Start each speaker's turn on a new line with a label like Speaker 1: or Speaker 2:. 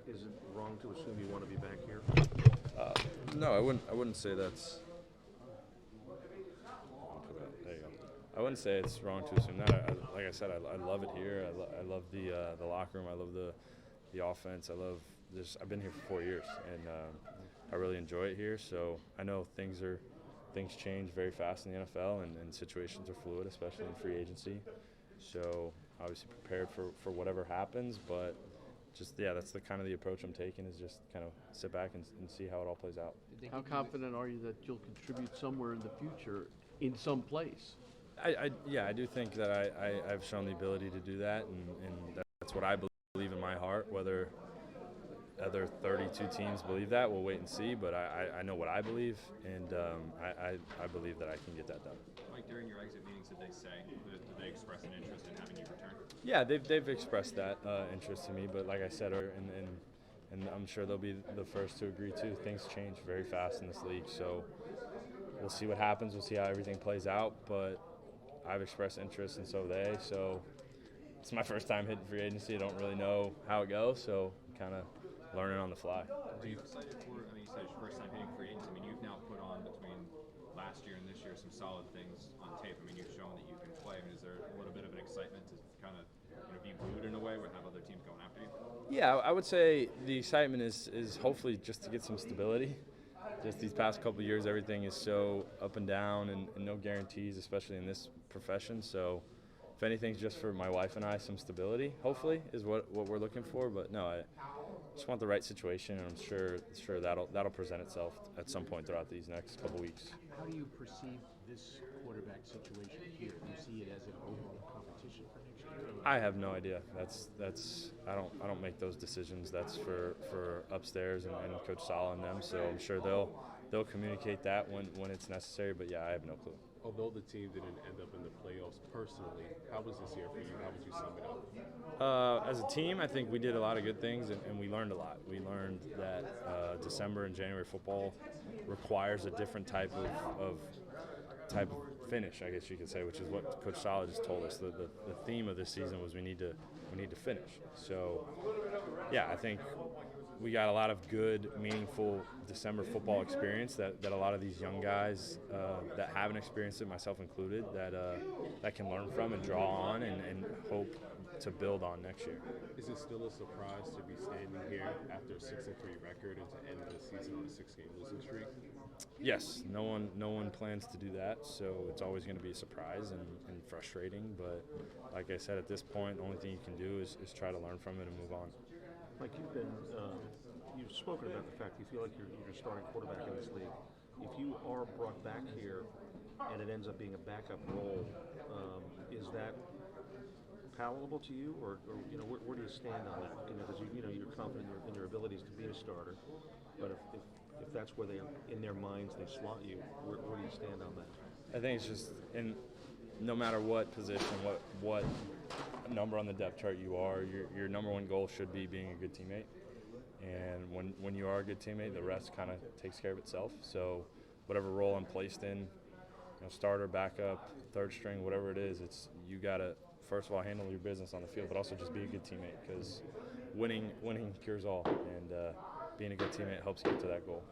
Speaker 1: Is it wrong to assume you want to be back here?
Speaker 2: Uh, no, I wouldn't. I wouldn't say that's. There you go. I wouldn't say it's wrong to assume that. Like I said, I love it here. I love the locker room. I love the offense. I love this. I've been here for 4 years, and I really enjoy it here. So I know things change very fast in the NFL, and situations are fluid, especially in free agency. So obviously prepared for whatever happens, but just that's the kind of the approach I'm taking is just kind of sit back and see how it all plays out.
Speaker 1: How confident are you that you'll contribute somewhere in the future in some place?
Speaker 2: I do think that I've shown the ability to do that, and that's what I believe in my heart. Whether other 32 teams believe that, we'll wait and see. But I know what I believe, and I believe that I can get that done.
Speaker 3: Mike, during your exit meetings, did they express an interest in having you return?
Speaker 2: Yeah, they've expressed that interest to me, but like I said, and I'm sure they'll be the first to agree too. Things change very fast in this league, so we'll see what happens. We'll see how everything plays out, but I've expressed interest, and so have they. So it's my first time hitting free agency. I don't really know how it goes, so kind of learning on the fly.
Speaker 3: Are you excited for? I mean, you said it's your first time hitting free agency. I mean, you've now put on between last year and this year some solid things on tape. I mean, you've shown that you can play. I mean, is there a little bit of an excitement to kind of be booed in a way with have other teams going after you?
Speaker 2: Yeah, I would say the excitement is hopefully just to get some stability. Just these past couple of years, everything is so up and down and no guarantees, especially in this profession. So if anything's just for my wife and I, some stability, hopefully, is what we're looking for. But no, I just want the right situation, and I'm sure that'll present itself at some point throughout these next couple weeks.
Speaker 1: How do you perceive this quarterback situation here? Do you see it as an overall competition for next year?
Speaker 2: I have no idea. That's I don't make those decisions. That's for upstairs and Coach Sala and them. So I'm sure they'll communicate that when it's necessary. But yeah, I have no clue.
Speaker 4: Although the team didn't end up in the playoffs personally, how was this year for you? How would you sum it up?
Speaker 2: As a team, I think we did a lot of good things, and we learned a lot. We learned that December and January football requires a different type of finish, I guess you could say, which is what Coach Sala just told us. The theme of this season was we need to finish. So, yeah, I think we got a lot of good, meaningful December football experience that a lot of these young guys that haven't experienced it, myself included, that can learn from and draw on and hope to build on next year.
Speaker 4: Is it still a surprise to be standing here after a 6-3 record and to end the season on a 6-game losing streak?
Speaker 2: Yes, no one plans to do that, so it's always going to be a surprise and frustrating. But like I said, at this point, the only thing you can do is try to learn from it and move on.
Speaker 1: Mike, you've spoken about the fact you feel like you're a starting quarterback in this league. If you are brought back here and it ends up being a backup role, is that palatable to you, or where do you stand on that? Because you're confident in your abilities to be a starter, but if that's where in their minds they slot you, where do you stand on that?
Speaker 2: I think it's just no matter what position, what number on the depth chart you are, your number one goal should be being a good teammate. And when you are a good teammate, the rest kind of takes care of itself. So whatever role I'm placed in, starter, backup, third string, whatever it is, you got to first of all handle your business on the field, but also just be a good teammate, because winning cures all, and being a good teammate helps you get to that goal.